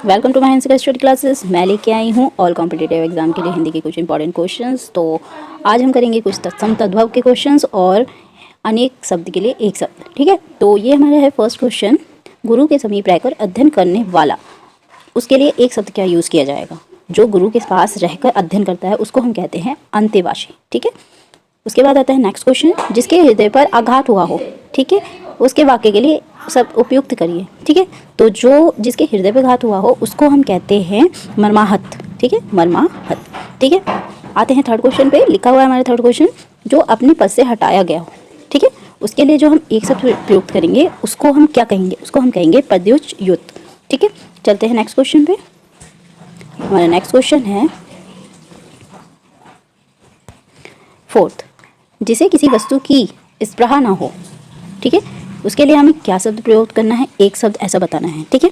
Welcome to my Hindi study classes. मैं लेके आई हूँ ऑल कॉम्पिटिटिव एग्जाम के लिए हिंदी के कुछ इंपॉर्टेंट क्वेश्चंस। तो आज हम करेंगे कुछ तत्सम तद्भव के क्वेश्चंस और अनेक शब्द के लिए एक शब्द। ठीक है, तो ये हमारा है फर्स्ट क्वेश्चन। गुरु के समीप रहकर अध्ययन करने वाला, उसके लिए एक शब्द क्या यूज़ किया जाएगा? जो गुरु के पास रहकर अध्ययन करता है उसको हम कहते हैं अंतेवासी। ठीक है, उसके बाद आता है नेक्स्ट क्वेश्चन। जिसके हृदय पर आघात हुआ हो, ठीक है, उसके वाक्य के लिए सब उपयुक्त करिए। ठीक है, तो जो जिसके हृदय पर आघात हुआ हो उसको हम कहते हैं मर्माहत। ठीक है, मर्माहत। ठीक है, आते हैं थर्ड क्वेश्चन पे। लिखा हुआ है हमारा थर्ड क्वेश्चन, जो अपने पद से हटाया गया हो। ठीक है, उसके लिए जो हम एक शब्द प्रयुक्त करेंगे उसको हम क्या कहेंगे? उसको हम कहेंगे पदयुक्त। ठीक है, चलते हैं नेक्स्ट क्वेश्चन पे। हमारा नेक्स्ट क्वेश्चन है फोर्थ। जिसे किसी वस्तु की स्पृहा ना हो, ठीक है, उसके लिए हमें क्या शब्द प्रयोग करना है? एक शब्द ऐसा बताना है। ठीक है,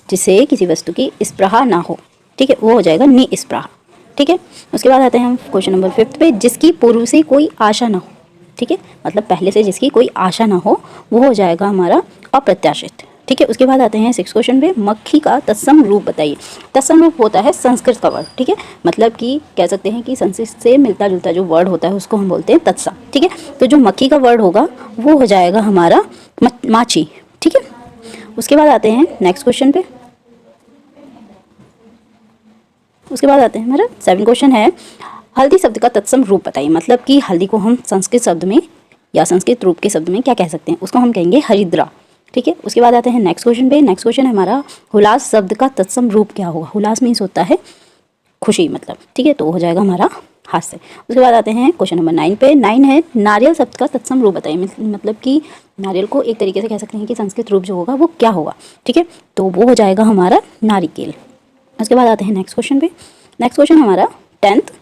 जिसे किसी वस्तु की स्पृहा ना हो, ठीक है, वो हो जाएगा निस्पृहा। ठीक है, उसके बाद आते हैं हम क्वेश्चन नंबर 5 पे। जिसकी पूर्व से कोई आशा ना हो, ठीक है, मतलब पहले से जिसकी कोई आशा ना हो, वो हो जाएगा हमारा अप्रत्याशित। ठीक है, उसके बाद आते हैं 6 क्वेश्चन पे। मक्खी का तत्सम रूप बताइए। तत्सम रूप होता है संस्कृत का वर्ड। ठीक है, मतलब कि कह सकते हैं कि संस्कृत से मिलता जुलता जो वर्ड होता है उसको हम बोलते हैं तत्सम। ठीक है, तो जो मक्खी का वर्ड होगा वो हो जाएगा हमारा माछी। ठीक है, उसके बाद आते हैं नेक्स्ट क्वेश्चन पे। उसके बाद आते हैं हमारा 7 क्वेश्चन है। हल्दी शब्द का तत्सम रूप बताइए। मतलब कि हल्दी को हम संस्कृत शब्द में या संस्कृत रूप के शब्द में क्या कह सकते हैं? उसको हम कहेंगे हरिद्रा। ठीक है, उसके बाद आते हैं नेक्स्ट क्वेश्चन पे। नेक्स्ट क्वेश्चन है हमारा हुलास शब्द का तत्सम रूप क्या होगा? हुलास मीन्स होता है खुशी, मतलब। ठीक है, तो हो जाएगा हमारा हास्य। उसके बाद आते हैं क्वेश्चन नंबर 9 पे। 9 है नारियल शब्द का तत्सम रूप बताइए। मतलब कि नारियल को एक तरीके से कह सकते हैं कि संस्कृत रूप जो होगा वो क्या होगा? ठीक है, तो वो हो जाएगा हमारा नारिकेल। उसके बाद आते हैं नेक्स्ट क्वेश्चन पे। नेक्स्ट क्वेश्चन हमारा 10th।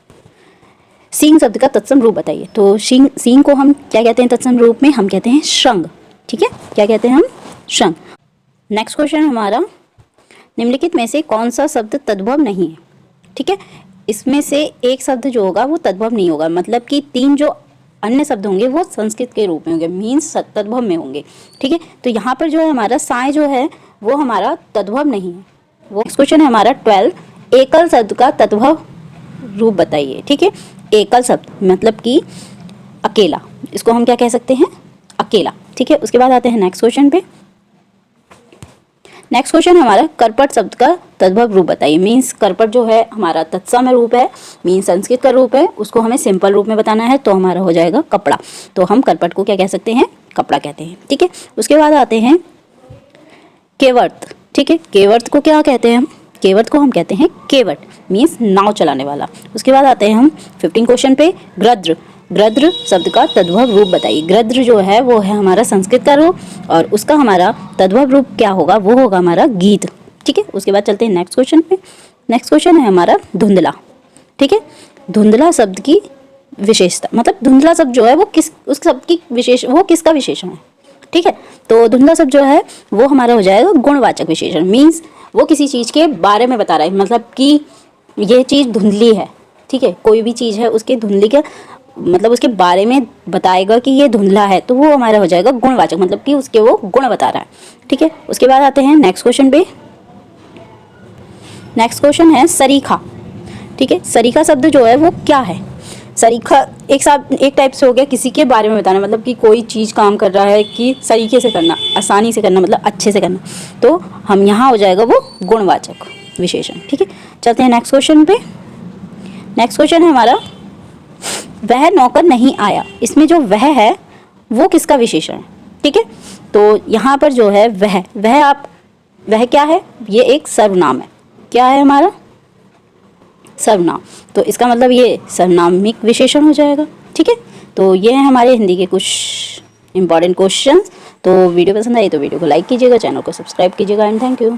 सींग शब्द का तत्सम रूप बताइए। तो सींग को हम क्या कहते हैं तत्सम रूप में? हम कहते हैं श्रृंग। ठीक है, क्या कहते हैं हम? श्रृंग। नेक्स्ट क्वेश्चन हमारा, निम्नलिखित में से कौन सा शब्द तद्भव नहीं है? ठीक है, इसमें से एक शब्द जो होगा वो तद्भव नहीं होगा। मतलब कि 3 जो अन्य शब्द होंगे वो संस्कृत के रूप में होंगे, मीन्स तद्भव में होंगे। ठीक है, तो यहाँ पर जो है हमारा साय जो है वो हमारा तद्भव नहीं है। वो नेक्स्ट क्वेश्चन है हमारा 12। एकल शब्द का तद्भव रूप बताइए। ठीक है, एकल शब्द मतलब कि अकेला, इसको हम क्या कह सकते हैं? अकेला। ठीक है, उसके बाद आते हैं नेक्स्ट क्वेश्चन पे। नेक्स्ट क्वेश्चन हमारा करपट शब्द का तद्भव रूप बताइए। मीन्स करपट जो है हमारा तत्सम रूप है, मीन्स संस्कृत का रूप है, उसको हमें सिंपल रूप में बताना है, तो हमारा हो जाएगा कपड़ा। तो हम करपट को क्या कह सकते हैं? कपड़ा कहते हैं। ठीक है, उसके बाद आते हैं केवर्त। ठीक है, केवर्त को क्या कहते हैं हम? केवर्त को हम कहते हैं केवट, मीन्स नाव चलाने वाला। उसके बाद आते हैं हम 15 क्वेश्चन पे। गृध्र। गृध्र शब्द का तद्भव रूप बताइए। गृध्र जो है वो है हमारा संस्कृत का रूप और उसका हमारा तद्भव रूप क्या होगा? वो होगा हमारा गीत। ठीक है, उसके बाद चलते हैं नेक्स्ट क्वेश्चन पे। नेक्स्ट क्वेश्चन है हमारा धुंधला। ठीक है, धुंधला शब्द की विशेषता, मतलब धुंधला शब्द जो है वो उस शब्द की वो किसका विशेषण है? ठीक है, तो धुंधला शब्द जो है वो हमारा हो जाएगा गुणवाचक विशेषण। मीन्स वो किसी चीज़ के बारे में बता रहा है, मतलब कि ये चीज़ धुंधली है। ठीक है, कोई भी चीज़ है उसके धुंधली का मतलब उसके बारे में बताएगा कि ये धुंधला है, तो वो हमारा हो जाएगा गुणवाचक, मतलब कि उसके वो गुण बता रहा है। ठीक है, उसके बाद आते हैं नेक्स्ट क्वेश्चन पे। नेक्स्ट क्वेश्चन है सरीखा। ठीक है, सरीखा शब्द जो है वो क्या है? सरीखा एक टाइप से हो गया किसी के बारे में बताना, मतलब कि कोई चीज़ काम कर रहा है कि सरीखे से करना, आसानी से करना, मतलब अच्छे से करना, तो हम यहाँ हो जाएगा वो गुणवाचक विशेषण। ठीक है, चलते हैं नेक्स्ट क्वेश्चन पे। नेक्स्ट क्वेश्चन है हमारा वह नौकर नहीं आया। इसमें जो वह है वो किसका विशेषण है? ठीक है, तो यहाँ पर जो है वह क्या है? ये एक सर्वनाम है। क्या है हमारा? सर्वनाम। तो इसका मतलब ये सर्वनामिक विशेषण हो जाएगा। ठीक है, तो ये है हमारे हिंदी के कुछ इंपॉर्टेंट क्वेश्चन। तो वीडियो पसंद आई तो वीडियो को लाइक कीजिएगा, चैनल को सब्सक्राइब कीजिएगा एंड थैंक यू।